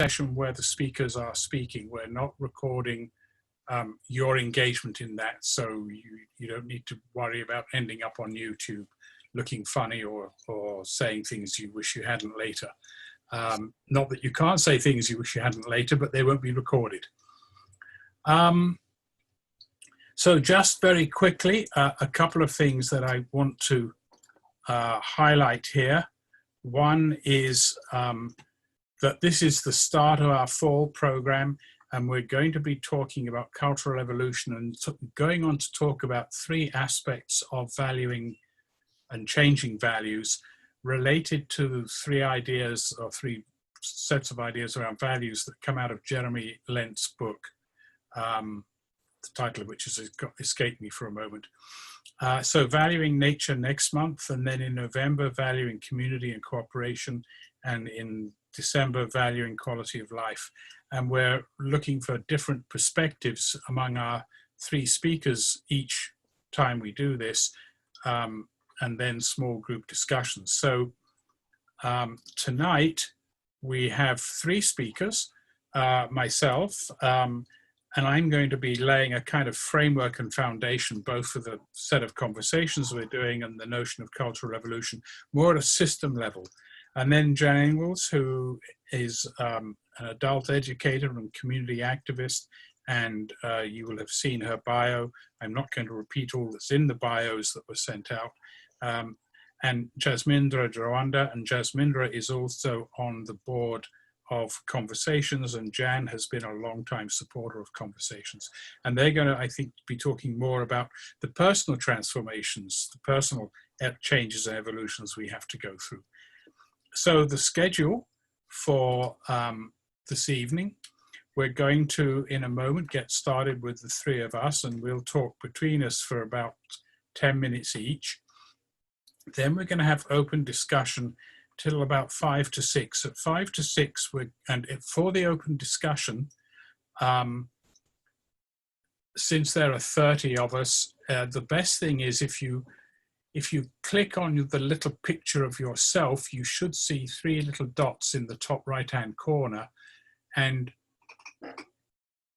session where the speakers are speaking. We're not recording your engagement in that, so you don't need to worry about ending up on YouTube looking funny or saying things you wish you hadn't later. Not that you can't say things you wish you hadn't later, but they won't be recorded. So just very quickly, a couple of things that I want to highlight here. One is that this is the start of our fall program, and we're going to be talking about cultural evolution and going on to talk about 3 aspects of valuing and changing values related to 3 ideas or 3 sets of ideas around values that come out of Jeremy Lent's book, the title of which has escaped me for a moment. So valuing nature next month, and then in November, valuing community and cooperation, and in December, valuing quality of life. And we're looking for different perspectives among our 3 speakers each time we do this, and then small group discussions. So tonight we have 3 speakers, myself, and I'm going to be laying a kind of framework and foundation both for the set of conversations we're doing and the notion of cultural evolution, more at a system level. And then Jan Ingles, who is an adult educator and community activist, and you will have seen her bio. I'm not going to repeat all that's in the bios that were sent out. And Jasmindra Jawanda, and Jasmindra is also on the board of Conversations, and Jan has been a long-time supporter of Conversations. And they're going to, I think, be talking more about the personal transformations, the personal changes and evolutions we have to go through. So the schedule for this evening, we're going to, in a moment, get started with the 3 of us, and we'll talk between us for about 10 minutes each. Then we're going to have open discussion till about 5 to 6. At 5 to 6, for the open discussion, since there are 30 of us, the best thing is if you click on the little picture of yourself, you should see 3 little dots in the top right-hand corner. And,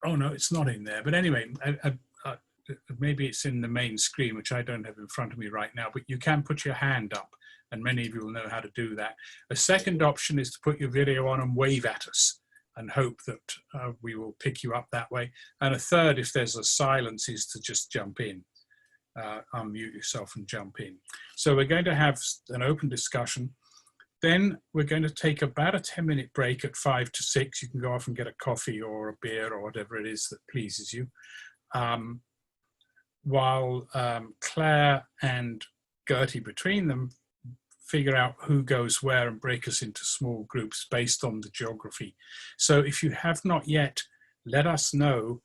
oh no, it's not in there. But anyway, maybe it's in the main screen, which I don't have in front of me right now, but you can put your hand up, and many of you will know how to do that. A second option is to put your video on and wave at us and hope that we will pick you up that way. And a third, if there's a silence, is to just jump in. Unmute yourself and jump in. So we're going to have an open discussion. Then we're going to take about a 10-minute break at 5 to 6. You can go off and get a coffee or a beer or whatever it is that pleases you. While Claire and Gertie between them figure out who goes where and break us into small groups based on the geography. So if you have not yet, let us know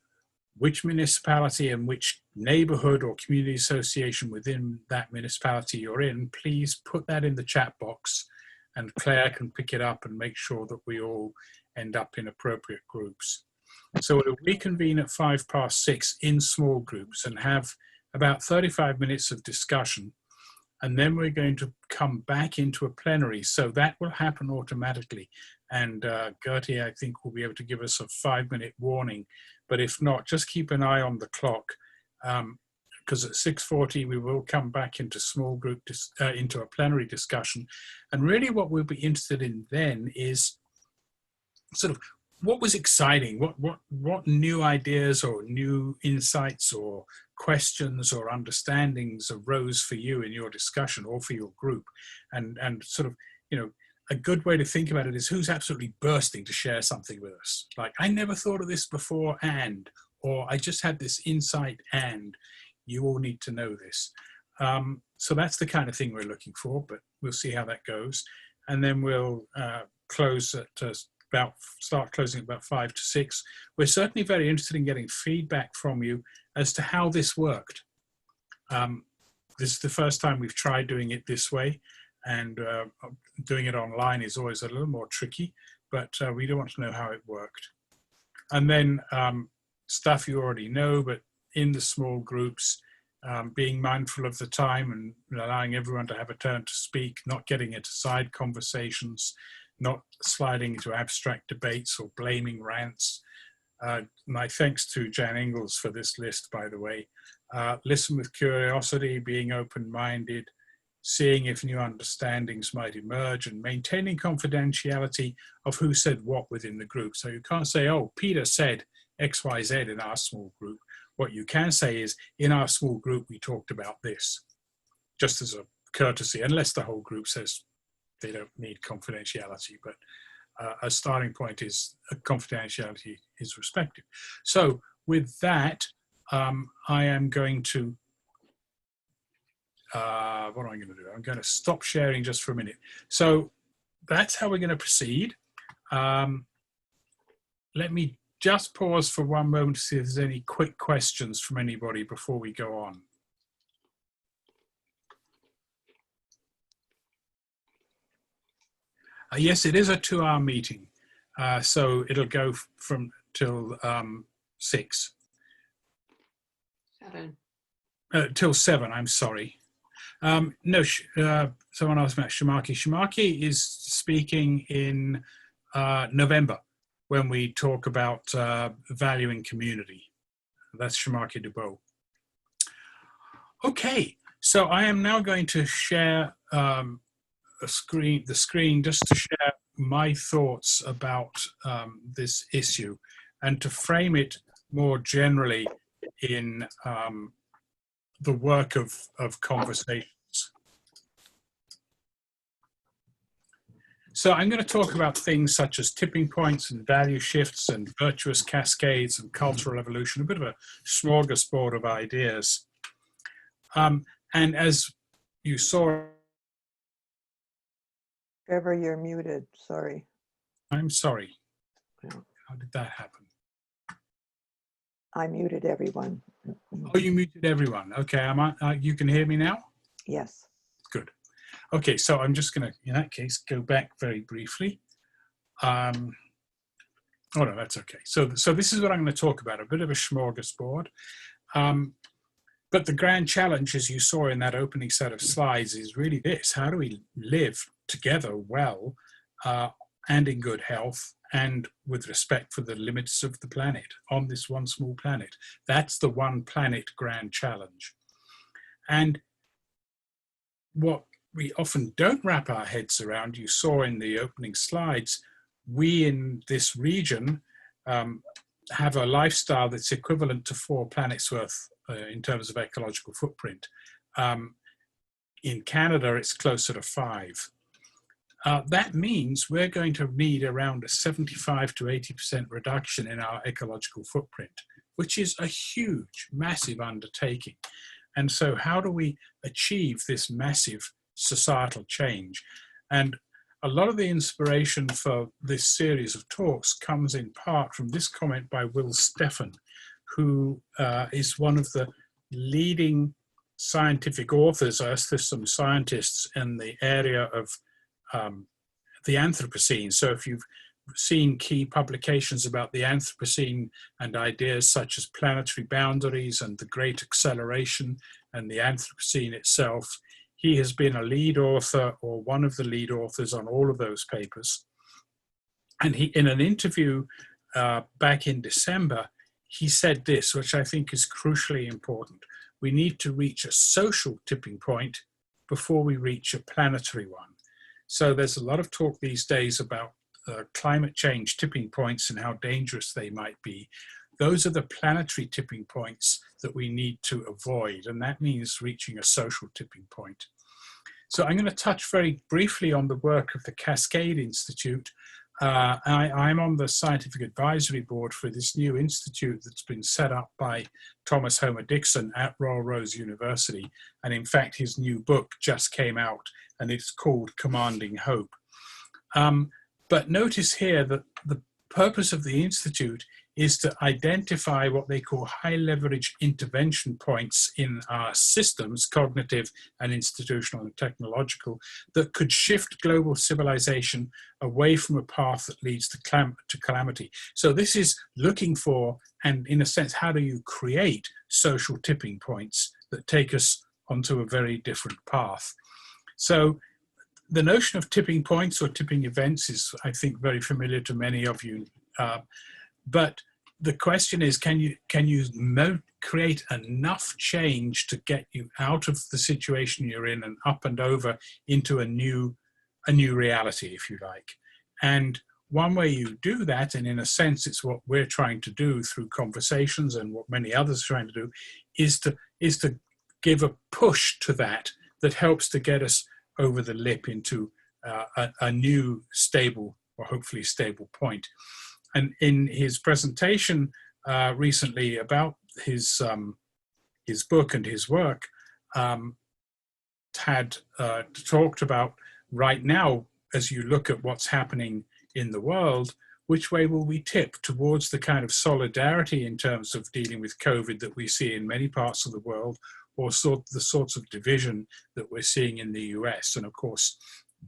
which municipality and which neighborhood or community association within that municipality you're in. Please put that in the chat box, and Claire can pick it up and make sure that we all end up in appropriate groups. So we'll reconvene at 6:05 in small groups and have about 35 minutes of discussion. And then we're going to come back into a plenary. So that will happen automatically. And Gertie, I think, will be able to give us a 5-minute warning. But if not, just keep an eye on the clock, because at 6:40 we will come back into small group, into a plenary discussion. And really what we'll be interested in then is sort of what was exciting, what new ideas or new insights or questions or understandings arose for you in your discussion or for your group. And sort of, you know, a good way to think about it is who's absolutely bursting to share something with us. Like, I never thought of this before, or I just had this insight, and you all need to know this. So that's the kind of thing we're looking for, but we'll see how that goes. And then we'll close at start closing at about 5 to 6. We're certainly very interested in getting feedback from you as to how this worked. This is the first time we've tried doing it this way, and doing it online is always a little more tricky, but we do want to know how it worked. And then stuff you already know, but in the small groups, being mindful of the time and allowing everyone to have a turn to speak, not getting into side conversations, not sliding into abstract debates or blaming rants. My thanks to Jan Ingles for this list, by the way. Listen with curiosity, being open-minded, seeing if new understandings might emerge, and maintaining confidentiality of who said what within the group. So you can't say, oh, Peter said X, Y, Z in our small group. What you can say is, in our small group, we talked about this, just as a courtesy, unless the whole group says they don't need confidentiality. But a starting point is confidentiality is respected. So with that, I am going to, what am I going to do? I'm going to stop sharing just for a minute. So that's how we're going to proceed. Let me just pause for one moment to see if there's any quick questions from anybody before we go on. Yes, it is a 2-hour meeting, so it'll go from till 6. 7. Till 7, I'm sorry. No, someone asked about Shamaki. Shamaki is speaking in November when we talk about valuing community. That's Shamaki Dubois. Okay, so I am now going to share the screen just to share my thoughts about this issue and to frame it more generally in the work of conversations. So I'm going to talk about things such as tipping points and value shifts and virtuous cascades and cultural evolution, a bit of a smorgasbord of ideas. And as you saw, Trevor, you're muted. Sorry. I'm sorry. How did that happen? I muted everyone. Oh, you muted everyone. Okay, you can hear me now? Yes. Good. Okay, so I'm just going to, in that case, go back very briefly. Oh, no, that's okay. So this is what I'm going to talk about, a bit of a smorgasbord. But the grand challenge, as you saw in that opening set of slides, is really this. How do we live together well and in good health and with respect for the limits of the planet on this one small planet? That's the one planet grand challenge. And what we often don't wrap our heads around, you saw in the opening slides, we in this region have a lifestyle that's equivalent to 4 planets worth in terms of ecological footprint. In Canada, it's closer to 5. That means we're going to need around a 75 to 80% reduction in our ecological footprint, which is a huge, massive undertaking. And so how do we achieve this massive societal change? And a lot of the inspiration for this series of talks comes in part from this comment by Weill Stewffen, who is one of the leading scientific authors, there's some scientists in the area of the Anthropocene. So if you've seen key publications about the Anthropocene and ideas such as planetary boundaries and the Great Acceleration and the Anthropocene itself, he has been a lead author or one of the lead authors on all of those papers. And he, in an interview back in December, he said this, which I think is crucially important. We need to reach a social tipping point before we reach a planetary one. So there's a lot of talk these days about climate change tipping points and how dangerous they might be. Those are the planetary tipping points that we need to avoid, and that means reaching a social tipping point. So I'm going to touch very briefly on the work of the Cascade Institute. I'm on the scientific advisory board for this new institute that's been set up by Thomas Homer Dixon at Royal Rose University. And in fact, his new book just came out and it's called Commanding Hope. But notice here that the purpose of the institute is to identify what they call high leverage intervention points in our systems, cognitive and institutional and technological, that could shift global civilization away from a path that leads to calamity. So this is looking for, and in a sense, how do you create social tipping points that take us onto a very different path? So the notion of tipping points or tipping events is, I think, very familiar to many of you. But the question is, can you create enough change to get you out of the situation you're in and up and over into a new reality, if you like? And one way you do that, and in a sense it's what we're trying to do through conversations and what many others are trying to do, is to give a push to that helps to get us over the lip into a new stable, or hopefully stable point. And in his presentation recently about his book and his work, had talked about right now, as you look at what's happening in the world, which way will we tip towards the kind of solidarity in terms of dealing with COVID that we see in many parts of the world, or the sorts of division that we're seeing in the US? And of course,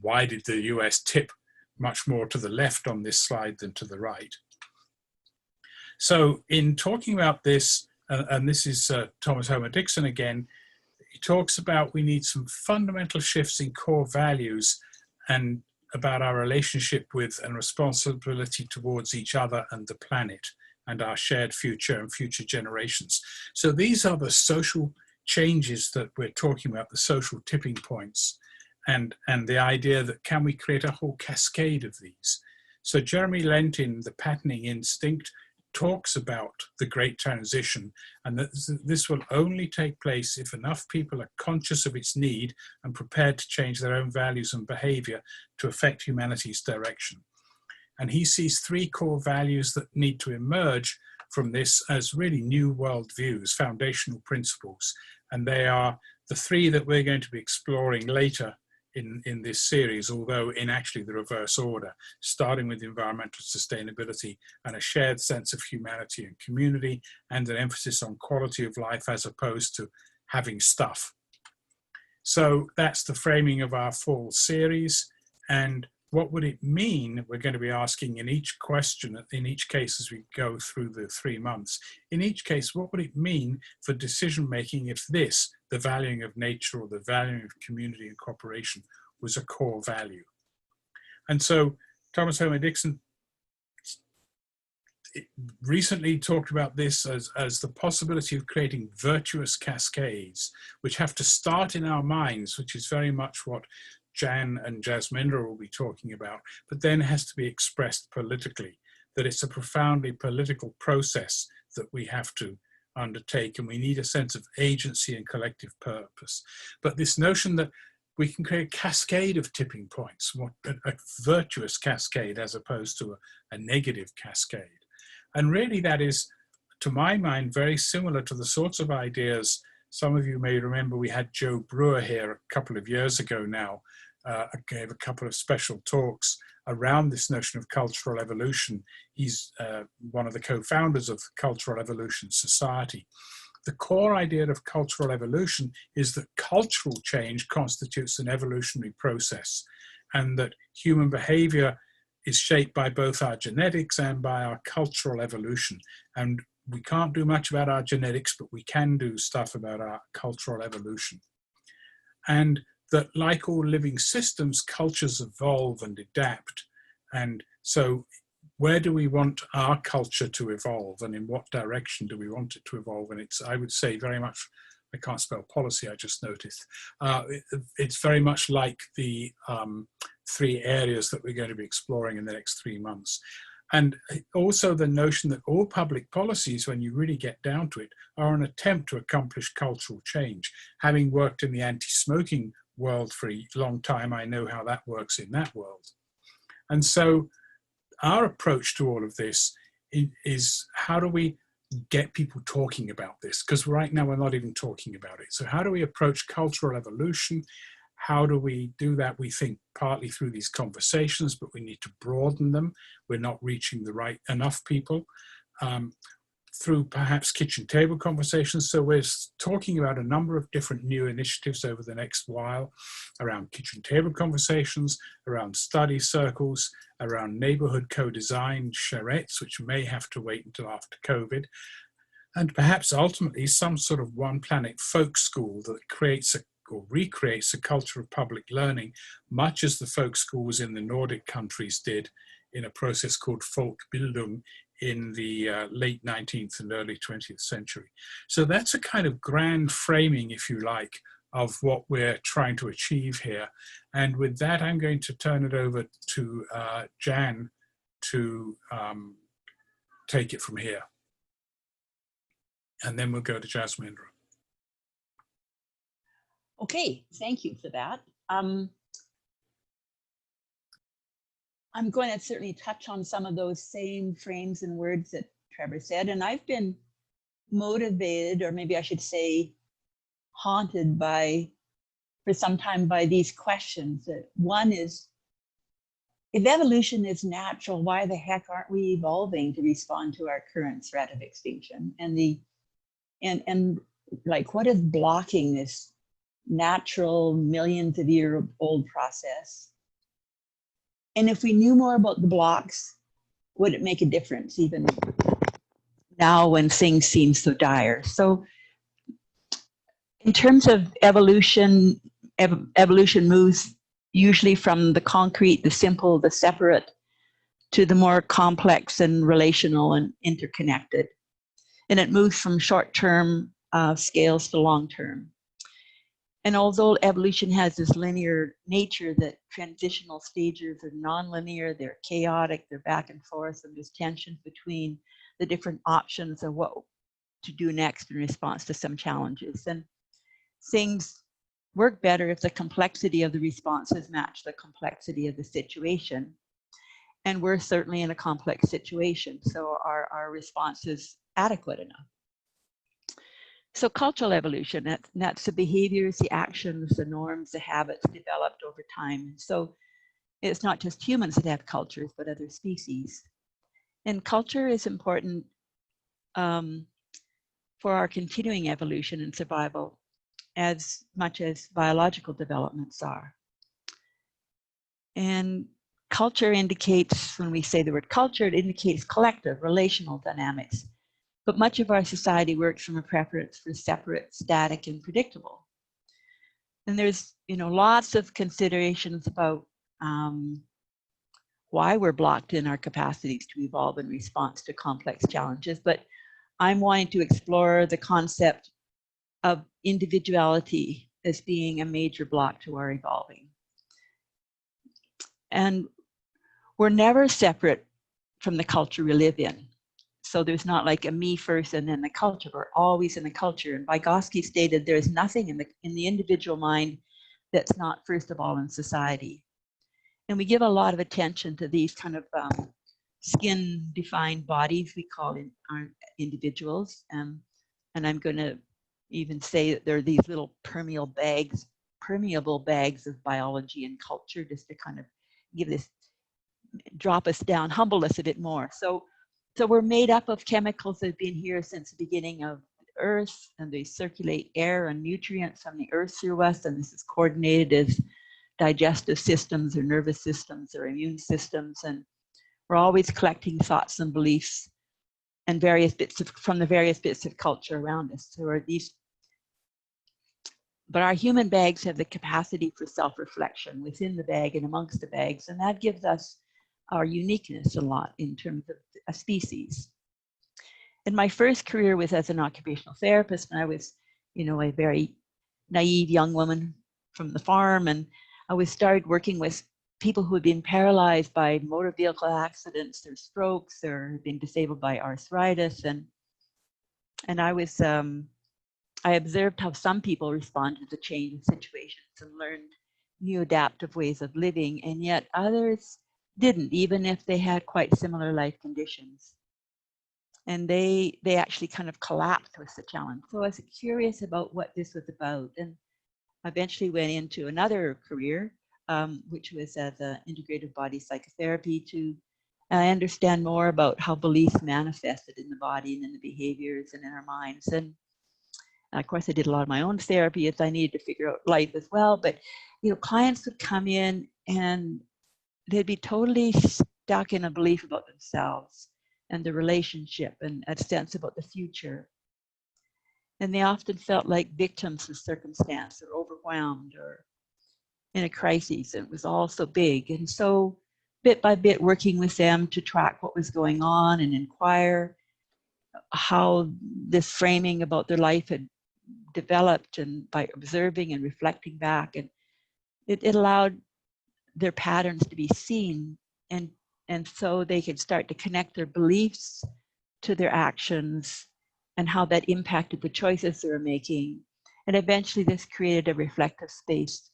why did the US tip much more to the left on this slide than to the right? So in talking about this, and this is Thomas Homer Dixon again, he talks about we need some fundamental shifts in core values and about our relationship with and responsibility towards each other and the planet and our shared future and future generations. So these are the social changes that we're talking about, the social tipping points, and the idea that can we create a whole cascade of these? So Jeremy Lent in The Patterning Instinct talks about the great transition, and that this will only take place if enough people are conscious of its need and prepared to change their own values and behavior to affect humanity's direction. And he sees three core values that need to emerge from this as really new world views, foundational principles. And they are the three that we're going to be exploring later in this series, although in actually the reverse order, starting with environmental sustainability and a shared sense of humanity and community, and an emphasis on quality of life as opposed to having stuff. So that's the framing of our fall series. And what would it mean? We're going to be asking in each question, in each case as we go through the 3 months, in each case, what would it mean for decision making if this, the valuing of nature or the valuing of community and cooperation, was a core value? And so Thomas Homer Dixon recently talked about this as the possibility of creating virtuous cascades, which have to start in our minds, which is very much what Jan and Jasmindra will be talking about, but then has to be expressed politically, that it's a profoundly political process that we have to undertake, and we need a sense of agency and collective purpose. But this notion that we can create a cascade of tipping points, a virtuous cascade as opposed to a negative cascade. And really that is, to my mind, very similar to the sorts of ideas. Some of you may remember we had Joe Brewer here a couple of years ago now. Gave a couple of special talks around this notion of cultural evolution. He's one of the co-founders of Cultural Evolution Society. The core idea of cultural evolution is that cultural change constitutes an evolutionary process, and that human behavior is shaped by both our genetics and by our cultural evolution. And we can't do much about our genetics, but we can do stuff about our cultural evolution. And that, like all living systems, cultures evolve and adapt. And so where do we want our culture to evolve, and in what direction do we want it to evolve? And it's, I would say, very much, I can't spell policy, I just noticed. It's very much like the 3 areas that we're going to be exploring in the next 3 months. And also the notion that all public policies, when you really get down to it, are an attempt to accomplish cultural change. Having worked in the anti-smoking world for a long time, I know how that works in that world. And so our approach to all of this is how do we get people talking about this? Because right now we're not even talking about it. So how do we approach cultural evolution? How do we do that? We think partly through these conversations, but we need to broaden them. We're not reaching the right enough people. Through perhaps kitchen table conversations. So we're talking about a number of different new initiatives over the next while around kitchen table conversations, around study circles, around neighborhood co-design charrettes, which may have to wait until after COVID, and perhaps ultimately some sort of one planet folk school that creates a or recreates a culture of public learning, much as the folk schools in the Nordic countries did in a process called Folkbildung in the late 19th and early 20th century. So that's a kind of grand framing, if you like, of what we're trying to achieve here. And with that, I'm going to turn it over to Jan to take it from here. And then we'll go to Jasmindra. Okay, thank you for that. I'm going to certainly touch on some of those same frames and words that Trevor said, and I've been motivated, or maybe I should say haunted by, for some time, by these questions. That one is, if evolution is natural, why the heck aren't we evolving to respond to our current threat of extinction? And like, what is blocking this natural millions of year old process? And if we knew more about the blocks, would it make a difference even now when things seem so dire? So in terms of evolution, evolution moves usually from the concrete, the simple, the separate, to the more complex and relational and interconnected. And it moves from short-term scales to long-term. And although evolution has this linear nature, that transitional stages are non-linear, they're chaotic, they're back and forth, and there's tension between the different options of what to do next in response to some challenges. And things work better if the complexity of the responses match the complexity of the situation. And we're certainly in a complex situation, so our response is adequate enough. So cultural evolution, that's the behaviors, the actions, the norms, the habits developed over time. So it's not just humans that have cultures, but other species. And culture is important for our continuing evolution and survival as much as biological developments are. And culture indicates, when we say the word culture, it indicates collective, relational dynamics. But much of our society works from a preference for separate, static, and predictable. And there's, lots of considerations about why we're blocked in our capacities to evolve in response to complex challenges. But I'm wanting to explore the concept of individuality as being a major block to our evolving. And we're never separate from the culture we live in. So there's not like a me first and then the culture. We're always in the culture. And Vygotsky stated there is nothing in the individual mind that's not first of all in society. And we give a lot of attention to these kind of skin-defined bodies we call our individuals. And I'm going to even say that there are these little permeable bags of biology and culture, just to kind of drop us down, humble us a bit more. So we're made up of chemicals that have been here since the beginning of the Earth, and they circulate air and nutrients from the Earth through us, and this is coordinated as digestive systems or nervous systems or immune systems, and we're always collecting thoughts and beliefs and from the various bits of culture around us. So but our human bags have the capacity for self-reflection within the bag and amongst the bags, and that gives us our uniqueness a lot in terms of a species. And my first career was as an occupational therapist, and I was, a very naive young woman from the farm, and I started working with people who had been paralyzed by motor vehicle accidents, or strokes, or been disabled by arthritis, and I observed how some people responded to changing situations and learned new adaptive ways of living, and yet others didn't, even if they had quite similar life conditions. And they actually kind of collapsed with the challenge. So I was curious about what this was about, and I eventually went into another career, which was as an integrative body psychotherapy, to understand more about how beliefs manifested in the body and in the behaviors and in our minds. And of course, I did a lot of my own therapy as I needed to figure out life as well. But clients would come in and they'd be totally stuck in a belief about themselves and the relationship and a sense about the future. And they often felt like victims of circumstance or overwhelmed or in a crisis. It was all so big. And so bit by bit working with them to track what was going on and inquire how this framing about their life had developed, and by observing and reflecting back. And it allowed their patterns to be seen, and so they could start to connect their beliefs to their actions and how that impacted the choices they were making. And eventually this created a reflective space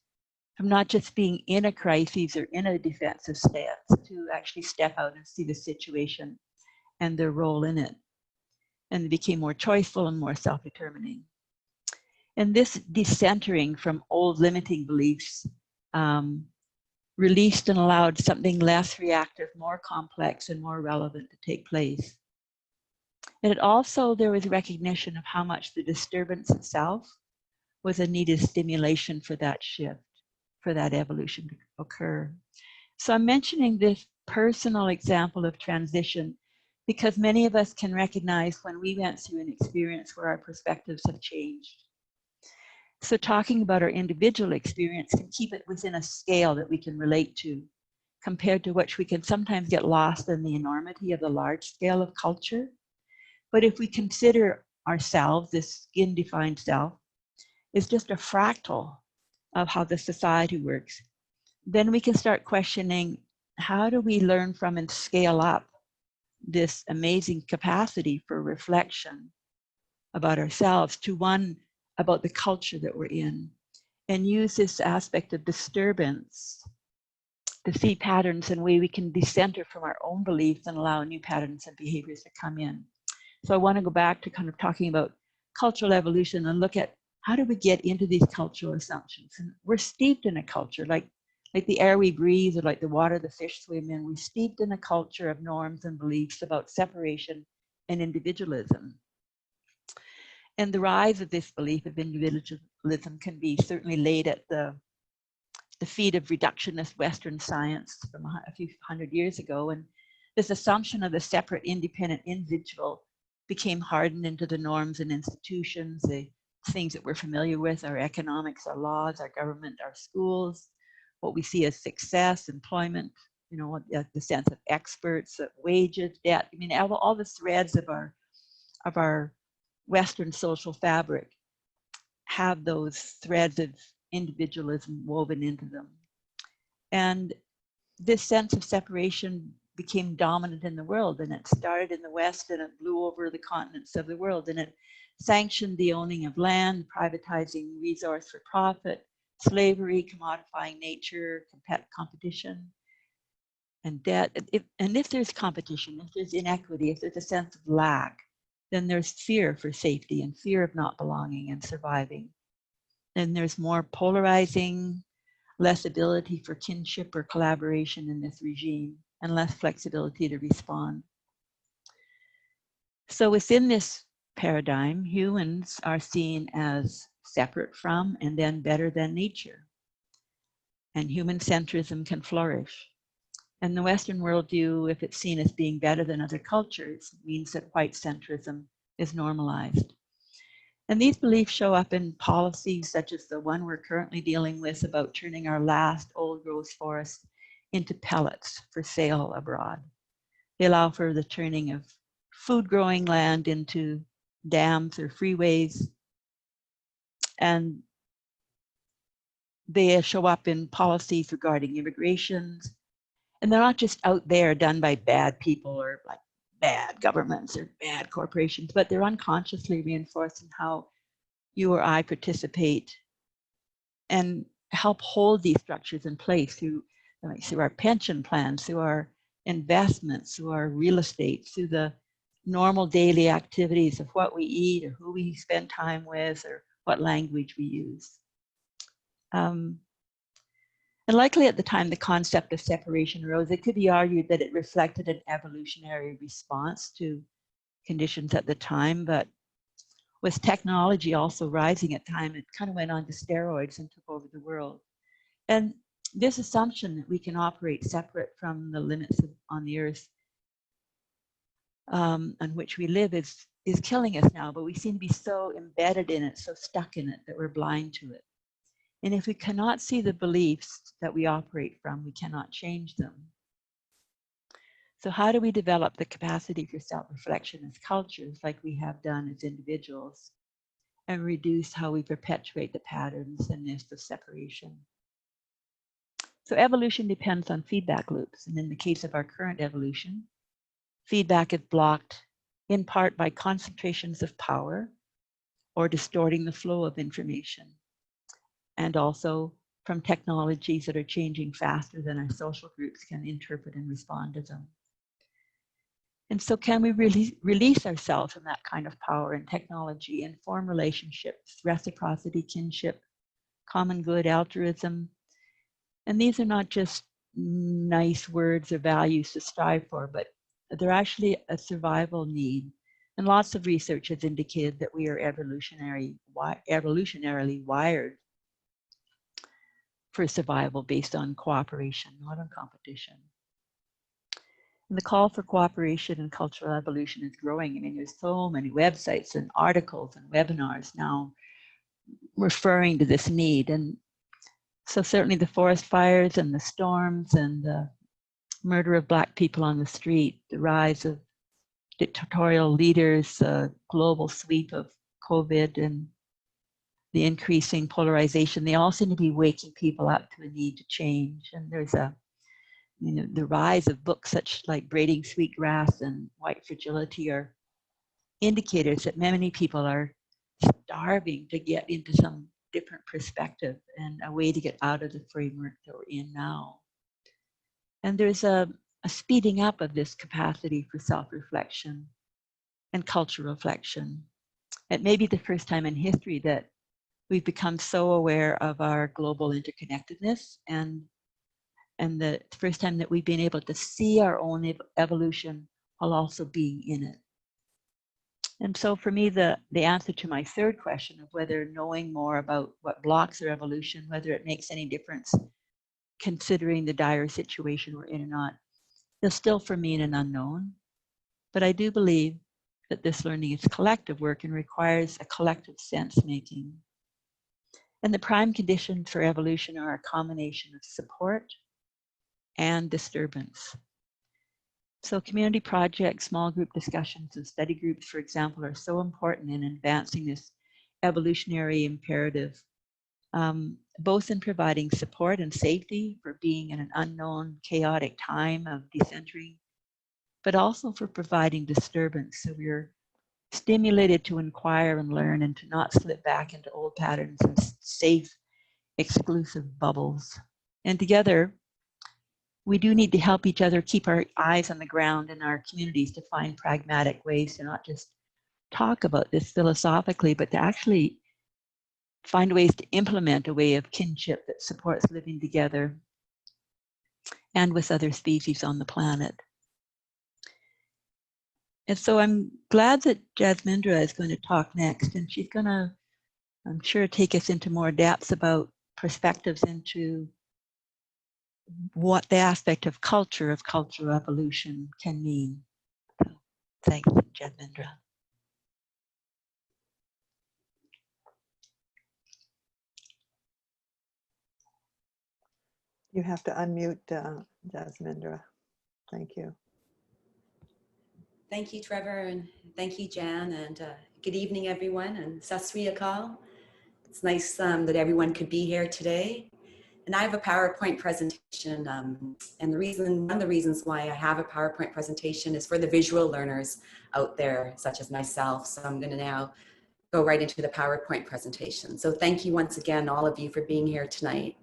from not just being in a crisis or in a defensive stance to actually step out and see the situation and their role in it. And they became more choiceful and more self-determining. And this decentering from old limiting beliefs released and allowed something less reactive, more complex, and more relevant to take place. And it also, there was recognition of how much the disturbance itself was a needed stimulation for that shift, for that evolution to occur. So I'm mentioning this personal example of transition because many of us can recognize when we went through an experience where our perspectives have changed. So talking about our individual experience can keep it within a scale that we can relate to, compared to which we can sometimes get lost in the enormity of the large scale of culture. But if we consider ourselves, this skin-defined self, is just a fractal of how the society works, then we can start questioning, how do we learn from and scale up this amazing capacity for reflection about ourselves to one about the culture that we're in, and use this aspect of disturbance to see patterns and way we can decenter from our own beliefs and allow new patterns and behaviors to come in. So I want to go back to kind of talking about cultural evolution and look at how do we get into these cultural assumptions. And we're steeped in a culture, like the air we breathe or like the water the fish swim in. We're steeped in a culture of norms and beliefs about separation and individualism. And the rise of this belief of individualism can be certainly laid at the feet of reductionist Western science from a few hundred years ago. And this assumption of the separate, independent individual became hardened into the norms and institutions, the things that we're familiar with, our economics, our laws, our government, our schools, what we see as success, employment, you know, the sense of experts, wages, debt. I mean, all the threads of our Western social fabric have those threads of individualism woven into them. And this sense of separation became dominant in the world, and it started in the West and it blew over the continents of the world, and it sanctioned the owning of land, privatizing resource for profit, slavery, commodifying nature, competition, and debt. And if there's competition, if there's inequity, if there's a sense of lack, then there's fear for safety and fear of not belonging and surviving. And there's more polarizing, less ability for kinship or collaboration in this regime, and less flexibility to respond. So within this paradigm, humans are seen as separate from and then better than nature. And human centrism can flourish. And the Western worldview, if it's seen as being better than other cultures, means that white centrism is normalized. And these beliefs show up in policies such as the one we're currently dealing with about turning our last old growth forests into pellets for sale abroad. They allow for the turning of food growing land into dams or freeways. And they show up in policies regarding immigrations. And they're not just out there done by bad people or like bad governments or bad corporations, but they're unconsciously reinforcing how you or I participate and help hold these structures in place through our pension plans, through our investments, through our real estate, through the normal daily activities of what we eat or who we spend time with or what language we use. And likely at the time the concept of separation arose, it could be argued that it reflected an evolutionary response to conditions at the time, but with technology also rising at the time, it kind of went on to steroids and took over the world. And this assumption that we can operate separate from the limits on the earth on which we live is is killing us now, but we seem to be so embedded in it, so stuck in it, that we're blind to it. And if we cannot see the beliefs that we operate from, we cannot change them. So how do we develop the capacity for self-reflection as cultures, like we have done as individuals, and reduce how we perpetuate the patterns and myths of separation? So evolution depends on feedback loops. And in the case of our current evolution, feedback is blocked in part by concentrations of power or distorting the flow of information, and also from technologies that are changing faster than our social groups can interpret and respond to them. And so can we really release ourselves from that kind of power and technology and form relationships, reciprocity, kinship, common good, altruism? And these are not just nice words or values to strive for, but they're actually a survival need. And lots of research has indicated that we are evolutionarily wired for survival based on cooperation, not on competition. And the call for cooperation and cultural evolution is growing. I mean, there's so many websites and articles and webinars now referring to this need. And so certainly the forest fires and the storms and the murder of Black people on the street, the rise of dictatorial leaders, the global sweep of COVID, and the increasing polarization, they all seem to be waking people up to a need to change. And there's the rise of books such like Braiding Sweetgrass and White Fragility are indicators that many people are starving to get into some different perspective and a way to get out of the framework that we're in now. And there's a speeding up of this capacity for self-reflection and cultural reflection. It may be the first time in history that we've become so aware of our global interconnectedness, and the first time that we've been able to see our own evolution while also being in it. And so for me, the answer to my third question of whether knowing more about what blocks our evolution, whether it makes any difference considering the dire situation we're in or not, is still for me an unknown. But I do believe that this learning is collective work and requires a collective sense making. And the prime conditions for evolution are a combination of support and disturbance. So community projects, small group discussions, and study groups, for example, are so important in advancing this evolutionary imperative, both in providing support and safety for being in an unknown, chaotic time of decentering, but also for providing disturbance. So we're stimulated to inquire and learn and to not slip back into old patterns and safe, exclusive bubbles. And together, we do need to help each other keep our eyes on the ground in our communities to find pragmatic ways to not just talk about this philosophically, but to actually find ways to implement a way of kinship that supports living together and with other species on the planet. And so I'm glad that Jasmindra is going to talk next, and she's going to, I'm sure, take us into more depths about perspectives into what the aspect of cultural evolution can mean. So, thanks, Jasmindra. You have to unmute Jasmindra. Thank you. Thank you, Trevor, and thank you, Jan, and good evening, everyone, and Sat Sri Akal. It's nice that everyone could be here today. And I have a PowerPoint presentation, and one of the reasons why I have a PowerPoint presentation is for the visual learners out there, such as myself. So I'm going to now go right into the PowerPoint presentation. So thank you once again, all of you, for being here tonight.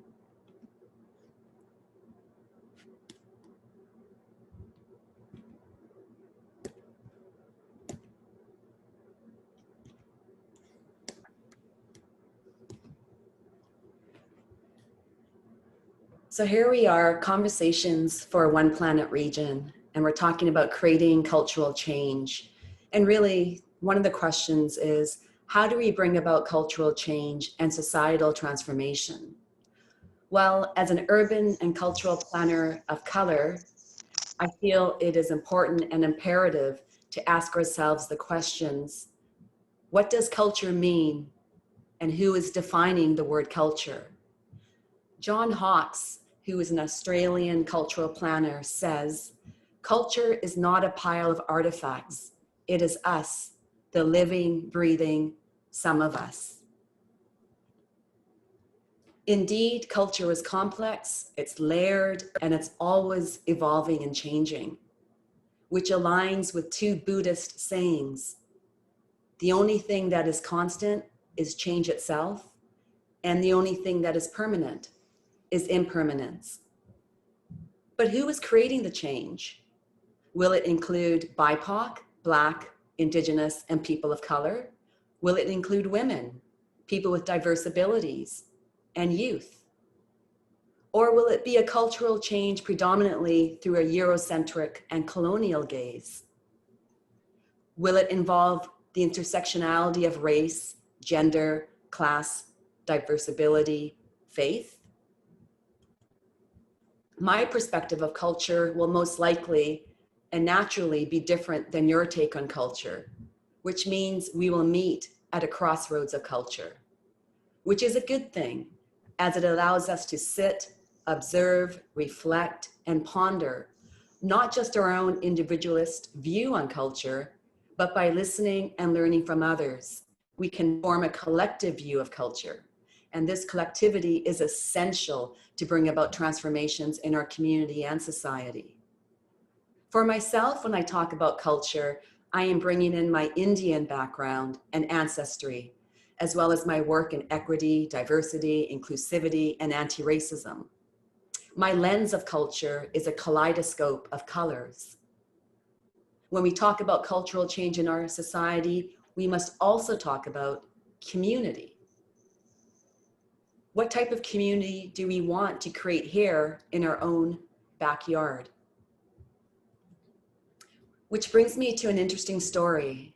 So here we are, Conversations for a One Planet Region, and we're talking about creating cultural change. And really, one of the questions is, how do we bring about cultural change and societal transformation? Well, as an urban and cultural planner of color, I feel it is important and imperative to ask ourselves the questions, what does culture mean? And who is defining the word culture? John Hawkes, who is an Australian cultural planner, says, culture is not a pile of artifacts. It is us, the living, breathing, some of us. Indeed, culture is complex, it's layered, and it's always evolving and changing, which aligns with two Buddhist sayings. The only thing that is constant is change itself, and the only thing that is permanent is impermanence. But who is creating the change? Will it include BIPOC, Black, Indigenous, and people of color? Will it include women, people with diverse abilities, and youth? Or will it be a cultural change predominantly through a Eurocentric and colonial gaze? Will it involve the intersectionality of race, gender, class, diverse ability, faith? My perspective of culture will most likely and naturally be different than your take on culture, which means we will meet at a crossroads of culture, which is a good thing, as it allows us to sit, observe, reflect, and ponder, not just our own individualist view on culture, but by listening and learning from others, we can form a collective view of culture. And this collectivity is essential to bring about transformations in our community and society. For myself, when I talk about culture, I am bringing in my Indian background and ancestry, as well as my work in equity, diversity, inclusivity, and anti-racism. My lens of culture is a kaleidoscope of colors. When we talk about cultural change in our society, we must also talk about community. What type of community do we want to create here in our own backyard? Which brings me to an interesting story.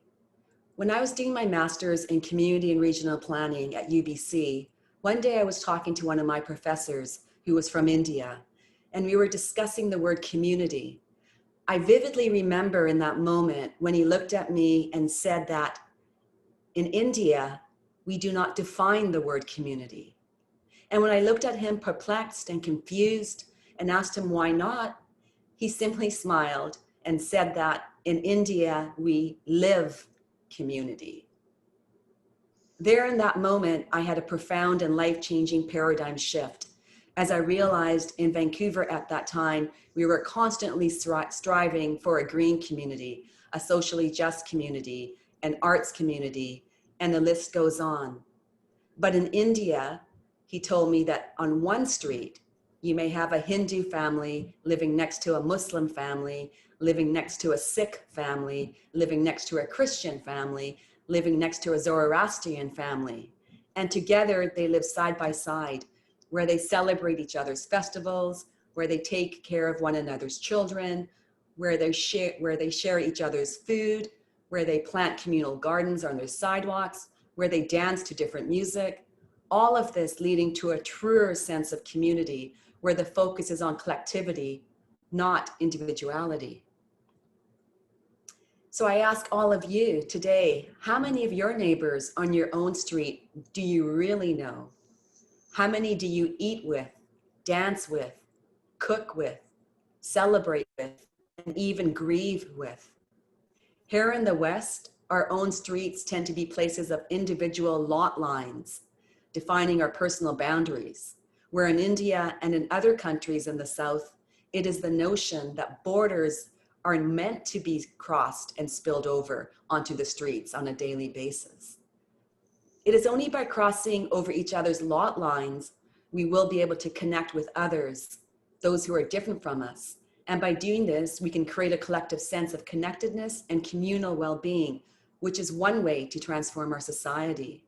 When I was doing my master's in community and regional planning at UBC, one day I was talking to one of my professors who was from India, and we were discussing the word community. I vividly remember in that moment when he looked at me and said that in India, we do not define the word community. And when I looked at him perplexed and confused and asked him why not, he simply smiled and said that in India, we live community. There in that moment, I had a profound and life-changing paradigm shift, as I realized in Vancouver at that time, we were constantly striving for a green community, a socially just community, an arts community, and the list goes on. But in India, he told me that on one street, you may have a Hindu family living next to a Muslim family, living next to a Sikh family, living next to a Christian family, living next to a Zoroastrian family. And together they live side by side, where they celebrate each other's festivals, where they take care of one another's children, where they share each other's food, where they plant communal gardens on their sidewalks, where they dance to different music. All of this leading to a truer sense of community where the focus is on collectivity, not individuality. So I ask all of you today, how many of your neighbors on your own street do you really know? How many do you eat with, dance with, cook with, celebrate with, and even grieve with? Here in the West, our own streets tend to be places of individual lot lines, defining our personal boundaries, where in India and in other countries in the South, it is the notion that borders are meant to be crossed and spilled over onto the streets on a daily basis. It is only by crossing over each other's lot lines we will be able to connect with others, those who are different from us. And by doing this, we can create a collective sense of connectedness and communal well-being, which is one way to transform our society.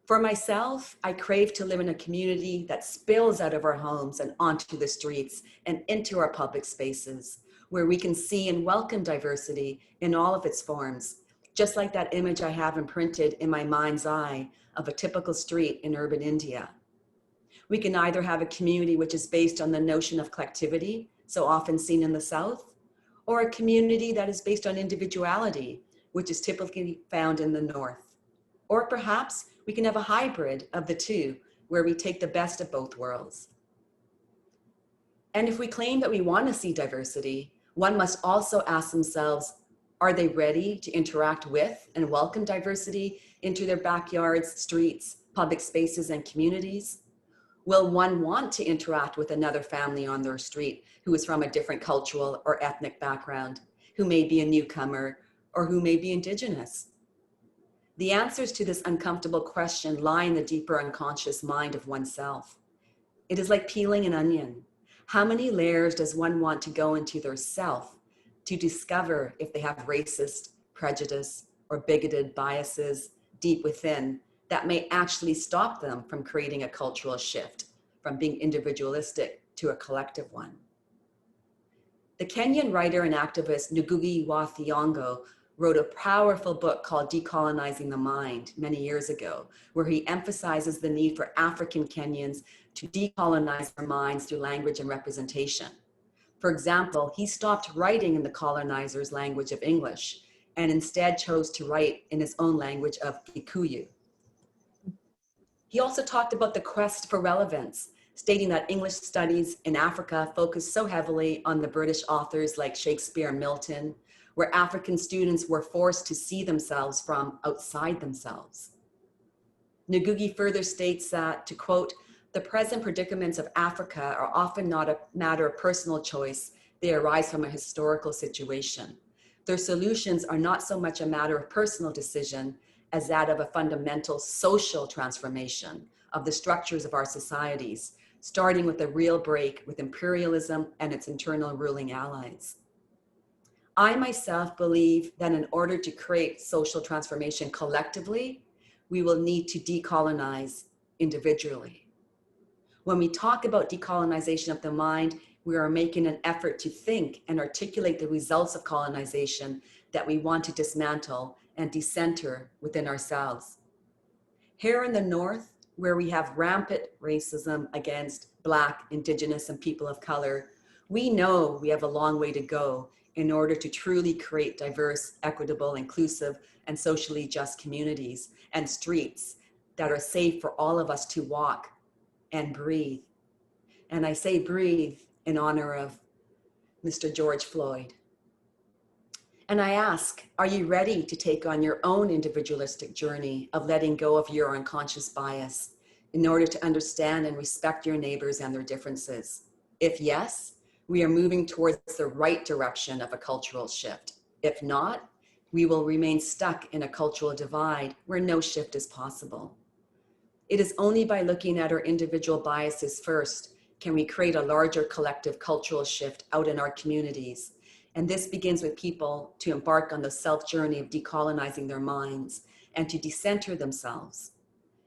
For myself, I crave to live in a community that spills out of our homes and onto the streets and into our public spaces, where we can see and welcome diversity in all of its forms, just like that image I have imprinted in my mind's eye of a typical street in urban India. We can either have a community which is based on the notion of collectivity, so often seen in the South, or a community that is based on individuality, which is typically found in the North. Or perhaps we can have a hybrid of the two, where we take the best of both worlds. And if we claim that we want to see diversity, one must also ask themselves, are they ready to interact with and welcome diversity into their backyards, streets, public spaces, and communities? Will one want to interact with another family on their street who is from a different cultural or ethnic background, who may be a newcomer, or who may be Indigenous? The answers to this uncomfortable question lie in the deeper unconscious mind of oneself. It is like peeling an onion. How many layers does one want to go into their self to discover if they have racist, prejudice, or bigoted biases deep within that may actually stop them from creating a cultural shift, from being individualistic to a collective one? The Kenyan writer and activist Ngugi wa Thiong'o wrote a powerful book called Decolonizing the Mind many years ago, where he emphasizes the need for African Kenyans to decolonize their minds through language and representation. For example, he stopped writing in the colonizers' language of English and instead chose to write in his own language of Kikuyu. He also talked about the quest for relevance, stating that English studies in Africa focused so heavily on the British authors like Shakespeare and Milton, where African students were forced to see themselves from outside themselves. Ngugi further states that, to quote, "The present predicaments of Africa are often not a matter of personal choice. They arise from a historical situation. Their solutions are not so much a matter of personal decision as that of a fundamental social transformation of the structures of our societies, starting with a real break with imperialism and its internal ruling allies." I myself believe that in order to create social transformation collectively, we will need to decolonize individually. When we talk about decolonization of the mind, we are making an effort to think and articulate the results of colonization that we want to dismantle and decenter within ourselves. Here in the North, where we have rampant racism against Black, Indigenous, and people of color, we know we have a long way to go in order to truly create diverse, equitable, inclusive, and socially just communities and streets that are safe for all of us to walk and breathe. And I say breathe in honor of Mr. George Floyd. And I ask, are you ready to take on your own individualistic journey of letting go of your unconscious bias in order to understand and respect your neighbors and their differences? If yes, we are moving towards the right direction of a cultural shift. If not, we will remain stuck in a cultural divide where no shift is possible. It is only by looking at our individual biases first can we create a larger collective cultural shift out in our communities. And this begins with people to embark on the self-journey of decolonizing their minds and to decenter themselves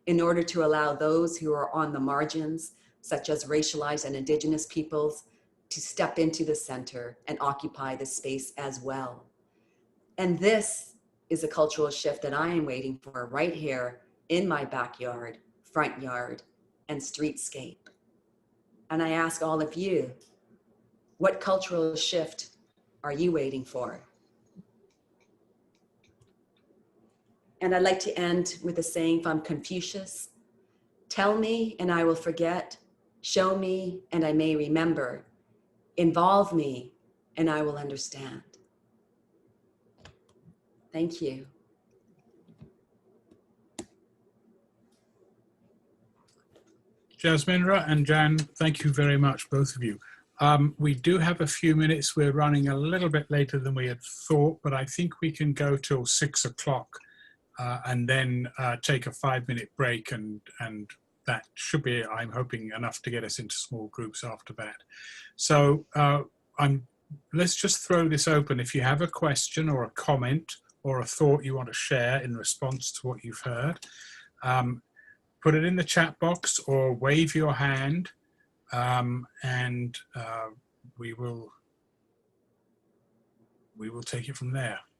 in order to allow those who are on the margins, such as racialized and Indigenous peoples, to step into the center and occupy the space as well. And this is a cultural shift that I am waiting for right here in my backyard, front yard, and streetscape. And I ask all of you, what cultural shift are you waiting for? And I'd like to end with a saying from Confucius: "Tell me and I will forget, show me and I may remember, involve me and I will understand." Thank you. Jasmindra and Jan, thank you very much, both of you. We do have a few minutes. We're running a little bit later than we had thought, but I think we can go till 6 o'clock and then take a 5-minute break, and that should be, I'm hoping, enough to get us into small groups after that. So let's just throw this open. If you have a question or a comment or a thought you want to share in response to what you've heard, put it in the chat box or wave your hand, and we will take it from there.